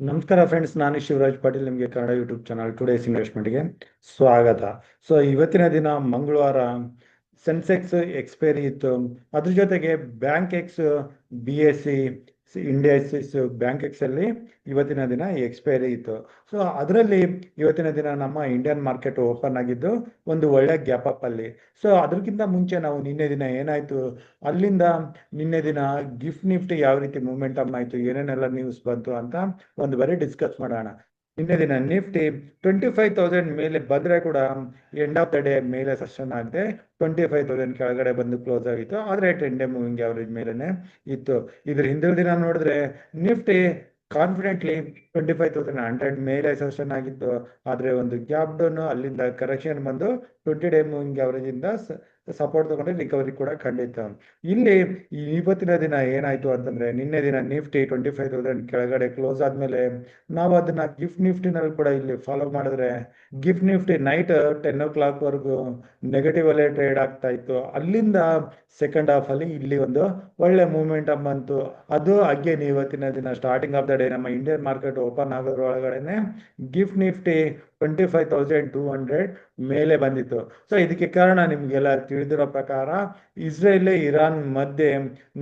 ನಮಸ್ಕಾರ ಫ್ರೆಂಡ್ಸ್, ನಾನು ಶಿವರಾಜ್ ಪಾಟೀಲ್. ನಿಮಗೆ ಕನ್ನಡ ಯೂಟ್ಯೂಬ್ ಚಾನಲ್ ಟುಡೇಸ್ ಇನ್ವೆಸ್ಟ್ಮೆಂಟ್ಗೆ ಸ್ವಾಗತ. ಇವತ್ತಿನ ದಿನ ಮಂಗಳವಾರ ಸೆನ್ಸೆಕ್ಸ್ ಎಕ್ಸ್ಪೈರಿ ಇತ್ತು. ಅದ್ರ ಜೊತೆಗೆ Bankex B S C indices Bankex ಅಲ್ಲಿ ಇವತ್ತಿನ ದಿನ ಎಕ್ಸ್ಪೈರಿ ಇತ್ತು. ಅದರಲ್ಲಿ ಇವತ್ತಿನ ದಿನ ನಮ್ಮ ಇಂಡಿಯನ್ ಮಾರ್ಕೆಟ್ ಓಪನ್ ಆಗಿದ್ದು ಒಂದು ಒಳ್ಳೆ ಗ್ಯಾಪ್ ಅಪ್ ಅಲ್ಲಿ. ಅದಕ್ಕಿಂತ ಮುಂಚೆ ನಾವು ನಿನ್ನೆ ದಿನ ಏನಾಯ್ತು, ಅಲ್ಲಿಂದ ನಿನ್ನೆ ದಿನ ಗಿಫ್ಟ್ ನಿಫ್ಟಿ ಯಾವ ರೀತಿ ಮೂವ್ಮೆಂಟಮ್ ಆಯ್ತು, ಏನೇನೆಲ್ಲ ನ್ಯೂಸ್ ಬಂತು ಅಂತ ಒಂದು ಬಾರಿ ಡಿಸ್ಕಸ್ ಮಾಡೋಣ. ನಿನ್ನೆ ದಿನ ನಿಫ್ಟಿ 25,000 ಮೇಲೆ ಬಂದ್ರೆ ಕೂಡ ಎಂಡ್ ಆಫ್ ದ ಡೇ ಮೇಲೆ ಸೆಷನ್ ಆಗದೆ 25,000 ಕೆಳಗಡೆ ಬಂದು ಕ್ಲೋಸ್ ಆಗಿತ್ತು. ಆದ್ರೆ 10 ಡೇ ಮೂವಿಂಗ್ ಅವರೇಜ್ ಮೇಲೆನೆ ಇತ್ತು. ಇದ್ರ ಹಿಂದಿನ ದಿನ ನೋಡಿದ್ರೆ ನಿಫ್ಟಿ ಕಾನ್ಫಿಡೆಂಟ್ಲಿ 25,100 ಮೇಲೆ ಸೆಷನ್ ಆಗಿತ್ತು. ಆದ್ರೆ ಒಂದು ಗ್ಯಾಪ್ ಡೌನ್, ಅಲ್ಲಿಂದ ಕರೆಕ್ಷನ್ ಬಂದು 20 ಡೇ ಮೂವಿಂಗ್ ಅವರೇಜ್ ಇಂದ ಸಪೋರ್ಟ್ ತಗೊಂಡು ರಿಕವರಿ ಕೂಡ ಕಂಡಿತ್ತು. ಇಲ್ಲಿ ಇವತ್ತಿನ ದಿನ ಏನಾಯ್ತು ಅಂತಂದ್ರೆ, ನಿನ್ನೆ ದಿನ ನಿಫ್ಟಿ 25,000 ಕೆಳಗಡೆ ಕ್ಲೋಸ್ ಆದ್ಮೇಲೆ ನಾವು ಅದನ್ನ ಗಿಫ್ಟ್ ನಿಫ್ಟಿನಲ್ಲಿ ಕೂಡ ಇಲ್ಲಿ ಫಾಲೋ ಮಾಡಿದ್ರೆ, ಗಿಫ್ಟ್ ನಿಫ್ಟಿ ನೈಟ್ 10 o'clock ವರೆಗೂ ನೆಗೆಟಿವ್ ಅಲ್ಲೇ ಟ್ರೇಡ್ ಆಗ್ತಾ ಇತ್ತು. ಅಲ್ಲಿಂದ ಸೆಕೆಂಡ್ ಹಾಫ್ ಅಲ್ಲಿ ಇಲ್ಲಿ ಒಂದು ಒಳ್ಳೆ ಮೂವ್ಮೆಂಟಮ್ ಬಂತು. ಅದು ಅಗೇನ್ ಇವತ್ತಿನ ದಿನ ಸ್ಟಾರ್ಟಿಂಗ್ ಆಫ್ ದ ಡೇ ನಮ್ಮ ಇಂಡಿಯನ್ ಮಾರ್ಕೆಟ್ ಓಪನ್ ಆಗೋದ್ರ ಒಳಗಡೆನೆ ಗಿಫ್ಟ್ ನಿಫ್ಟಿ 25,200 ಮೇಲೆ ಬಂದಿತ್ತು. ಇದಕ್ಕೆ ಕಾರಣ ನಿಮ್ಗೆಲ್ಲ ತಿಳಿದಿರೋ ಪ್ರಕಾರ ಇಸ್ರೇಲ್ ಇರಾನ್ ಮಧ್ಯೆ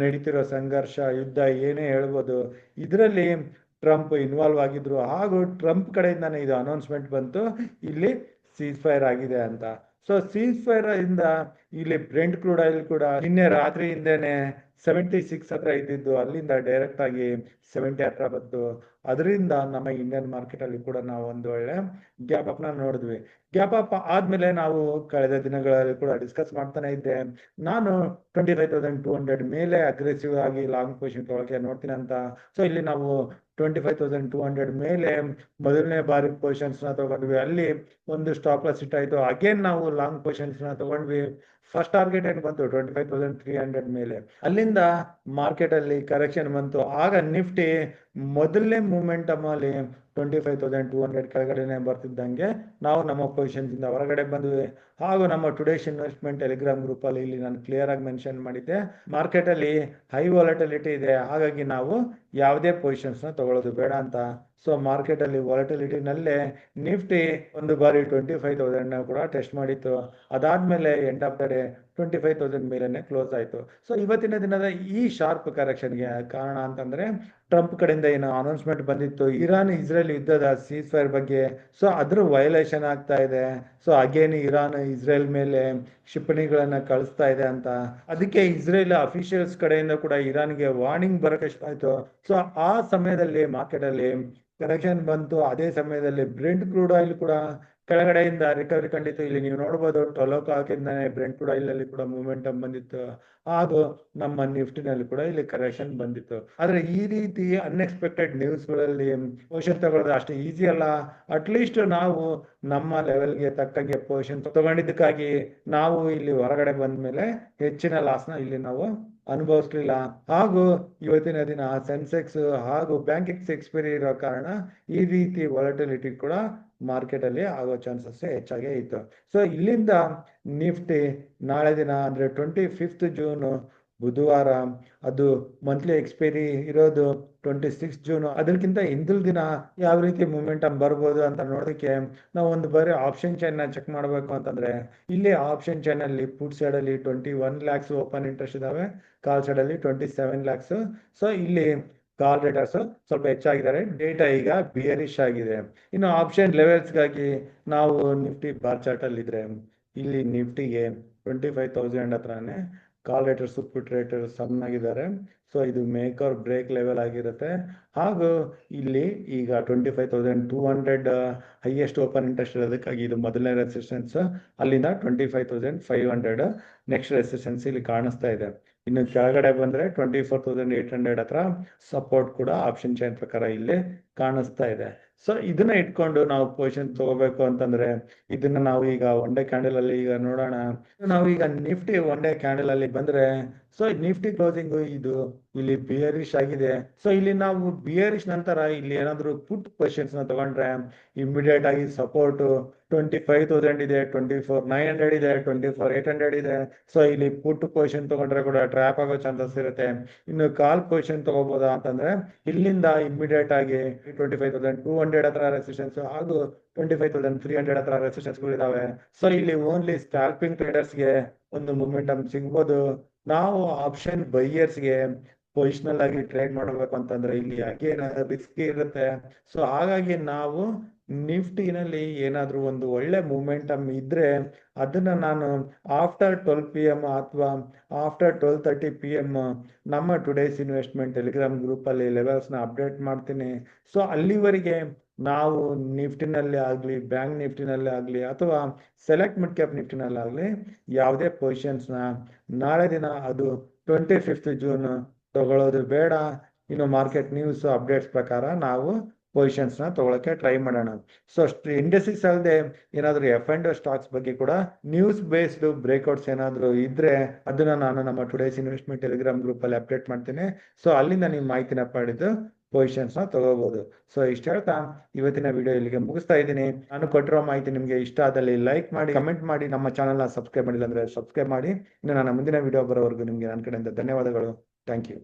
ನಡೀತಿರೋ ಸಂಘರ್ಷ, ಯುದ್ಧ ಏನೇ ಹೇಳ್ಬೋದು. ಇದರಲ್ಲಿ ಟ್ರಂಪ್ ಇನ್ವಾಲ್ವ್ ಆಗಿದ್ರು, ಹಾಗೂ ಟ್ರಂಪ್ ಕಡೆಯಿಂದಾನೆ ಇದು ಅನೌನ್ಸ್ಮೆಂಟ್ ಬಂತು, ಇಲ್ಲಿ ಸೀಸ್ ಫೈರ್ ಆಗಿದೆ ಅಂತ. ಸೀಸ್ ಫೈರ್ ಇಂದ ಇಲ್ಲಿ ಬ್ರೆಂಟ್ ಕ್ರೂಡ್ ಆಯಿಲ್ ಕೂಡ ನಿನ್ನೆ ರಾತ್ರಿಯಿಂದನೇ 76 ಹತ್ರ ಇದ್ದಿದ್ದು ಅಲ್ಲಿಂದ ಡೈರೆಕ್ಟ್ ಆಗಿ 70 ಹತ್ರ ಬಂತು. ಅದರಿಂದ ನಮ್ಮ ಇಂಡಿಯನ್ ಮಾರ್ಕೆಟ್ ಅಲ್ಲಿ ಕೂಡ ನಾವು ಒಂದು ಒಳ್ಳೆ ಗ್ಯಾಪ್ ಅಪ್ ನ ನೋಡಿದ್ವಿ. ಗ್ಯಾಪ್ ಅಪ್ ಆದ್ಮೇಲೆ ನಾವು ಕಳೆದ ದಿನಗಳಲ್ಲಿ ಕೂಡ ಡಿಸ್ಕಸ್ ಮಾಡ್ತಾನೆ ಇದ್ದೆ, ನಾನು 25,200 ಮೇಲೆ ಅಗ್ರೆಸಿವ್ ಆಗಿ ಲಾಂಗ್ ಪೊಸಿಷನ್ ತೊಗೊಳಕ್ಕೆ ನೋಡ್ತೀನಿ ಅಂತ. ಇಲ್ಲಿ ನಾವು 25,200 ಮೇಲೆ ಮೊದಲನೇ ಬಾರಿ ಪೊಸಿಷನ್ಸ್ ನ ತಗೊಂಡ್ವಿ. ಅಲ್ಲಿ ಒಂದು ಸ್ಟಾಪ್ ಲಾಸ್ ಹಿಟ್ ಆಯ್ತು. ಅಗೇನ್ ನಾವು ಲಾಂಗ್ ಪೊಸಿಷನ್ಸ್ ನ ತಗೊಂಡ್ವಿ. ಫಸ್ಟ್ ಟಾರ್ಗೆಟ್ ಏನು ಬಂತು 25,300 ಮೇಲೆ. ಅಲ್ಲಿಂದ ಮಾರ್ಕೆಟ್ ಅಲ್ಲಿ ಕರೆಕ್ಷನ್ ಬಂತು. ಆಗ ನಿಫ್ಟಿ ಮೊದಲನೇ ಮೂಮೆಂಟಮ್ ಅಲ್ಲಿ 25,200 ಕೆಳಗಡೆನೆ ಬರ್ತಿದ್ದಂಗೆ ನಾವು ನಮ್ಮ ಪೊಸಿಷನ್ಸ್ ಇಂದ ಹೊರಗಡೆ ಬಂದ್ವಿ. ಹಾಗೂ ನಮ್ಮ ಟುಡೇಸ್ ಇನ್ವೆಸ್ಟ್ಮೆಂಟ್ ಟೆಲಿಗ್ರಾಮ್ ಗ್ರೂಪ್ ಅಲ್ಲಿ ಇಲ್ಲಿ ನಾನು ಕ್ಲಿಯರ್ ಆಗಿ ಮೆನ್ಷನ್ ಮಾಡಿದ್ದೆ, ಮಾರ್ಕೆಟ್ ಅಲ್ಲಿ ಹೈ ವಾಲಟಿಲಿಟಿ ಇದೆ, ಹಾಗಾಗಿ ನಾವು ಯಾವುದೇ ಪೊಸಿಷನ್ಸ್ ನ ತಗೊಳ್ಳೋದು ಬೇಡ ಅಂತ. ಮಾರ್ಕೆಟ್ ಅಲ್ಲಿ ವಾಲಟಿಲಿಟಿನಲ್ಲೇ ನಿಫ್ಟಿ ಒಂದು ಬಾರಿ 25,000 ಕೂಡ ಟೆಸ್ಟ್ ಮಾಡಿತ್ತು. ಅದಾದ್ಮೇಲೆ ಎಂಡ್ ಆಫ್ ದ ಡೇ 25,000 ಮೇಲೆನೆ ಕ್ಲೋಸ್ ಆಯ್ತು. ಇವತ್ತಿನ ದಿನದ ಈ ಶಾರ್ಪ್ ಕರೆಕ್ಷನ್ಗೆ ಕಾರಣ ಅಂತಂದ್ರೆ, ಟ್ರಂಪ್ ಕಡೆಯಿಂದ ಏನು ಅನೌನ್ಸ್ಮೆಂಟ್ ಬಂದಿತ್ತು ಇರಾನ್ ಇಸ್ರೇಲ್ ಯುದ್ಧದ ಸೀಸ್ ಫೈರ್ ಬಗ್ಗೆ, ಅದ್ರ ವೈಲೇಷನ್ ಆಗ್ತಾ ಇದೆ. ಅಗೇನ್ ಇರಾನ್ ಇಸ್ರೇಲ್ ಮೇಲೆ ಕ್ಷಿಪಣಿಗಳನ್ನ ಕಳಿಸ್ತಾ ಇದೆ ಅಂತ. ಅದಕ್ಕೆ ಇಸ್ರೇಲ್ ಅಫಿಷಿಯಲ್ಸ್ ಕಡೆಯಿಂದ ಕೂಡ ಇರಾನ್ಗೆ ವಾರ್ನಿಂಗ್ ಬರಕ್ಕೆ ಆಯ್ತು. ಆ ಸಮಯದಲ್ಲಿ ಮಾರ್ಕೆಟ್ ಅಲ್ಲಿ ಕರೆಕ್ಷನ್ ಬಂತು. ಅದೇ ಸಮಯದಲ್ಲಿ ಬ್ರೆಂಟ್ ಕ್ರೂಡ್ ಆಯಿಲ್ ಕೂಡ ಕೆಳಗಡೆಯಿಂದ ರಿಕವರಿ ಕಂಡಿತ್ತು. ಇಲ್ಲಿ ನೀವು ನೋಡಬಹುದು 12 o'clock ಇಂದಾನೆ ಬ್ರೆಂಟ್ ಕ್ರೂಡ್ ಆಯಿಲ್ ಅಲ್ಲಿ ಕೂಡ ಮೂವ್ಮೆಂಟಮ್ ಬಂದಿತ್ತು. ಹಾಗೂ ನಮ್ಮ ನಿಫ್ಟಿನಲ್ಲಿ ಕೂಡ ಇಲ್ಲಿ ಕರೆಕ್ಷನ್ ಬಂದಿತ್ತು. ಆದ್ರೆ ಈ ರೀತಿ ಅನ್ಎಕ್ಸ್ಪೆಕ್ಟೆಡ್ ನ್ಯೂಸ್ ಗಳಲ್ಲಿ ಪೊಸಿಷನ್ ತಗೊಳ್ಳೋದು ಅಷ್ಟು ಈಸಿ ಅಲ್ಲ. ಅಟ್ಲೀಸ್ಟ್ ನಾವು ನಮ್ಮ ಲೆವೆಲ್ಗೆ ತಕ್ಕಂಗೆ ಪೊಸಿಷನ್ ತಗೊಂಡಿದ್ದಕ್ಕಾಗಿ ನಾವು ಇಲ್ಲಿ ಹೊರಗಡೆ ಬಂದ ಮೇಲೆ ಹೆಚ್ಚಿನ ಲಾಸ್ನ ಇಲ್ಲಿ ನಾವು ಅನುಭವಿಸ್ಲಿಲ್ಲ. ಹಾಗೂ ಇವತ್ತಿನ ದಿನ ಸೆನ್ಸೆಕ್ಸ್ ಹಾಗೂ ಬ್ಯಾಂಕ್ ಎಕ್ಸ್ಪೈರಿ ಇರೋ ಕಾರಣ ಈ ರೀತಿ ವಾಲಟಿಲಿಟಿ ಕೂಡ ಮಾರ್ಕೆಟ್ ಅಲ್ಲಿ ಆಗೋ ಚಾನ್ಸಸ್ ಹೆಚ್ಚಾಗೇ ಇತ್ತು. ಇಲ್ಲಿಂದ ನಿಫ್ಟಿ ನಾಳೆ ದಿನ ಅಂದ್ರೆ 25th ಜೂನ್ ಬುಧವಾರ, ಅದು ಮಂತ್ಲಿ ಎಕ್ಸ್ಪೈರಿ ಇರೋದು 26th ಜೂನ್. ಅದಕ್ಕಿಂತ ಹಿಂದಿನ ದಿನ ಯಾವ ರೀತಿ ಮೂವ್ಮೆಂಟಮ್ ಬರ್ಬೋದು ಅಂತ ನೋಡೋದಕ್ಕೆ ನಾವು ಒಂದು ಬಾರಿ ಆಪ್ಷನ್ ಚೈನ್ ನ ಚೆಕ್ ಮಾಡಬೇಕು ಅಂತಂದ್ರೆ, ಇಲ್ಲಿ ಆಪ್ಷನ್ ಚೈನ್ ಅಲ್ಲಿ ಪುಟ್ ಸೈಡ್ ಅಲ್ಲಿ 21 lakhs ಓಪನ್ ಇಂಟ್ರೆಸ್ಟ್ ಇದಾವೆ, ಕಾಲ್ ಸೈಡ್ ಅಲ್ಲಿ 27 lakhs. ಇಲ್ಲಿ ಕಾಲ್ ರೇಟರ್ಸ್ ಸ್ವಲ್ಪ ಹೆಚ್ಚಾಗಿದ್ದಾರೆ. ಡೇಟಾ ಈಗ ಬಿಯರಿಶ್ ಆಗಿದೆ. ಇನ್ನು ಆಪ್ಷನ್ ಲೆವೆಲ್ಸ್ ಗಾಗಿ ನಾವು ನಿಫ್ಟಿ ಬಾರ್ ಚಾರ್ಟ್ ಅಲ್ಲಿ ಇದ್ರೆ, ಇಲ್ಲಿ ನಿಫ್ಟಿಗೆ 25,000 ಹತ್ರನೇ ಕಾಲ್ ರೇಟರ್ಸ್ ಪುಟ್ ರೇಟರ್ಸ್ ಸಣ್ಣಾಗಿದ್ದಾರೆ. ಇದು ಮೇಕ್ ಆರ್ ಬ್ರೇಕ್ ಲೆವೆಲ್ ಆಗಿರುತ್ತೆ. ಹಾಗೂ ಇಲ್ಲಿ ಈಗ 25,200 ಹೈಯೆಸ್ಟ್ ಓಪನ್ ಇಂಟ್ರೆಸ್ಟ್ ಇರೋದಕ್ಕಾಗಿ ಇದು ಮೊದಲನೇ ರೆಸಿಸ್ಟೆನ್ಸ್. ಅಲ್ಲಿಂದ 25,500 ನೆಕ್ಸ್ಟ್ ರೆಸಿಸ್ಟೆನ್ಸ್ ಇಲ್ಲಿ ಕಾಣಿಸ್ತಾ ಇದೆ. ಇನ್ನು ಕೆಳಗಡೆ ಬಂದ್ರೆ 24,800 ಹತ್ರ ಸಪೋರ್ಟ್ ಕೂಡ ಆಪ್ಷನ್ ಚೈನ್ ಪ್ರಕಾರ ಇಲ್ಲಿ ಕಾಣಿಸ್ತಾ ಇದೆ. ಇದನ್ನ ಇಟ್ಕೊಂಡು ನಾವು ಪೊಸಿಷನ್ ತಗೋಬೇಕು ಅಂತಂದ್ರೆ, ಇದನ್ನ ನಾವು ಈಗ ಒನ್ ಡೇ ಕ್ಯಾಂಡಲ್ ಅಲ್ಲಿ ಈಗ ನೋಡೋಣ. ನಾವು ಈಗ ನಿಫ್ಟಿ ಒನ್ ಡೇ ಕ್ಯಾಂಡಲ್ ಅಲ್ಲಿ ಬಂದ್ರೆ ಸೊ ನಿಫ್ಟಿ ಕ್ಲೋಸಿಂಗ್ ಇದು ಇಲ್ಲಿ ಬಿಯರಿಶ್ ಆಗಿದೆ. ಸೊ ಇಲ್ಲಿ ನಾವು ಬಿಯರಿಶ್ ನಂತರ ಇಲ್ಲಿ ಏನಾದ್ರು ಪುಟ್ ಪೊಸಿಷನ್ಸ್ ನ ತಗೊಂಡ್ರೆ ಇಮಿಡಿಯೇಟ್ ಆಗಿ ಸಪೋರ್ಟ್ 25,000 ಇದೆ, 24,900 ಇದೆ, 24,800 ಇದೆ. ಸೊ ಇಲ್ಲಿ ಪುಟ್ ಪೊಸಿಷನ್ ತಗೊಂಡ್ರೆ ಕೂಡ ಟ್ರ್ಯಾಪ್ ಆಗೋ ಚಾನ್ಸಸ್ ಇರುತ್ತೆ. ಇನ್ನು ಕಾಲ್ ಪೊಸಿಷನ್ ತಗೋಬಹುದಾ ಅಂತಂದ್ರೆ ಇಲ್ಲಿಂದ ಇಮಿಡಿಯೇಟ್ ಆಗಿ 25,200 ಹತ್ರ ರೆಸಿಸ್ಟೆನ್ಸ್ ಹಾಗೂ 25,300 ಹತ್ರ ರೆಸಿಸ್ಟೆನ್ಸ್ ಇದಾವೆ. ಸೊ ಇಲ್ಲಿ ಓನ್ಲಿ ಸ್ಕ್ಯಾಲ್ಪಿಂಗ್ ಟ್ರೇಡರ್ಸ್ಗೆ ಒಂದು ಮೊಮೆಂಟಮ್ ಸಿಗ್ಬೋದು. ನಾವು ಆಪ್ಷನ್ ಬೈಯರ್ಸ್ಗೆ ಪೊಸಿಷನಲ್ ಆಗಿ ಟ್ರೇಡ್ ಮಾಡಬೇಕು ಅಂತಂದ್ರೆ ಇಲ್ಲಿ ಅಗೇನ್ ರಿಸ್ಕ್ ಇರುತ್ತೆ. ಸೊ ಹಾಗಾಗಿ ನಾವು ನಿಫ್ಟಿನಲ್ಲಿ ಏನಾದ್ರೂ ಒಂದು ಒಳ್ಳೆ ಮೂಮೆಂಟಮ್ ಇದ್ರೆ ಅದನ್ನ ನಾನು ಆಫ್ಟರ್ 12 PM ಅಥವಾ ಆಫ್ಟರ್ 12:30 PM ನಮ್ಮ ಟುಡೇಸ್ ಇನ್ವೆಸ್ಟ್ಮೆಂಟ್ ಟೆಲಿಗ್ರಾಮ್ ಗ್ರೂಪ್ ಅಲ್ಲಿ ಲೆವೆಲ್ಸ್ ನ ಅಪ್ಡೇಟ್ ಮಾಡ್ತೀನಿ. ಸೊ ಅಲ್ಲಿವರೆಗೆ ನಾವು ನಿಫ್ಟಿನಲ್ಲಿ ಆಗ್ಲಿ, ಬ್ಯಾಂಕ್ ನಿಫ್ಟಿನಲ್ಲಿ ಆಗ್ಲಿ ಅಥವಾ ಸೆಲೆಕ್ಟ್ ಮಿಡ್ ಕ್ಯಾಪ್ ನಿಫ್ಟಿನಲ್ಲಿ ಆಗ್ಲಿ ಯಾವುದೇ ಪೊಸಿಷನ್ಸ್ ನ ನಾಳೆ ದಿನ ಅದು 25th June ತಗೊಳ್ಳೋದು ಬೇಡ. ಇನ್ನು ಮಾರ್ಕೆಟ್ ನ್ಯೂಸ್ ಅಪ್ಡೇಟ್ಸ್ ಪ್ರಕಾರ ನಾವು ಪೊಸಿಷನ್ಸ್ ನ ತಗೊಳಕ್ಕೆ ಟ್ರೈ ಮಾಡೋಣ. ಸೊ ಇಂಡಸ್ಟ್ರೀಸ್ ಅಲ್ಲದೆ ಏನಾದ್ರು F&O ಸ್ಟಾಕ್ಸ್ ಬಗ್ಗೆ ಕೂಡ ನ್ಯೂಸ್ ಬೇಸ್ಡ್ ಬ್ರೇಕ್ಔಟ್ಸ್ ಏನಾದ್ರು ಇದ್ರೆ ಅದನ್ನ ನಾನು ನಮ್ಮ ಟುಡೇಸ್ ಇನ್ವೆಸ್ಟ್ಮೆಂಟ್ ಟೆಲಿಗ್ರಾಮ್ ಗ್ರೂಪ್ ಅಲ್ಲಿ ಅಪ್ಡೇಟ್ ಮಾಡ್ತೀನಿ. ಸೊ ಅಲ್ಲಿಂದ ನೀವು ಮಾಹಿತಿನ ಪಡೆದು ಪೊಸಿಷನ್ಸ್ ನ ತಗೋಬಹುದು. ಸೊ ಇಷ್ಟ ಹೇಳ್ತಾ ಇವತ್ತಿನ ವಿಡಿಯೋ ಇಲ್ಲಿಗೆ ಮುಗಿಸ್ತಾ ಇದ್ದೀನಿ. ನಾನು ಕೊಟ್ಟಿರೋ ಮಾಹಿತಿ ನಿಮ್ಗೆ ಇಷ್ಟ ಆದಲ್ಲಿ ಲೈಕ್ ಮಾಡಿ, ಕಮೆಂಟ್ ಮಾಡಿ, ನಮ್ಮ ಚಾನಲ್ ನ ಸಬ್ಸ್ಕ್ರೈಬ್ ಮಾಡಿಲ್ಲ ಅಂದ್ರೆ ಸಬ್ಸ್ಕ್ರೈಬ್ ಮಾಡಿ. ಇನ್ನು ನನ್ನ ಮುಂದಿನ ವಿಡಿಯೋ ಬರೋವರೆಗೂ ನಿಮ್ಗೆ ನನ್ನ ಕಡೆಯಿಂದ ಧನ್ಯವಾದಗಳು. Thank you.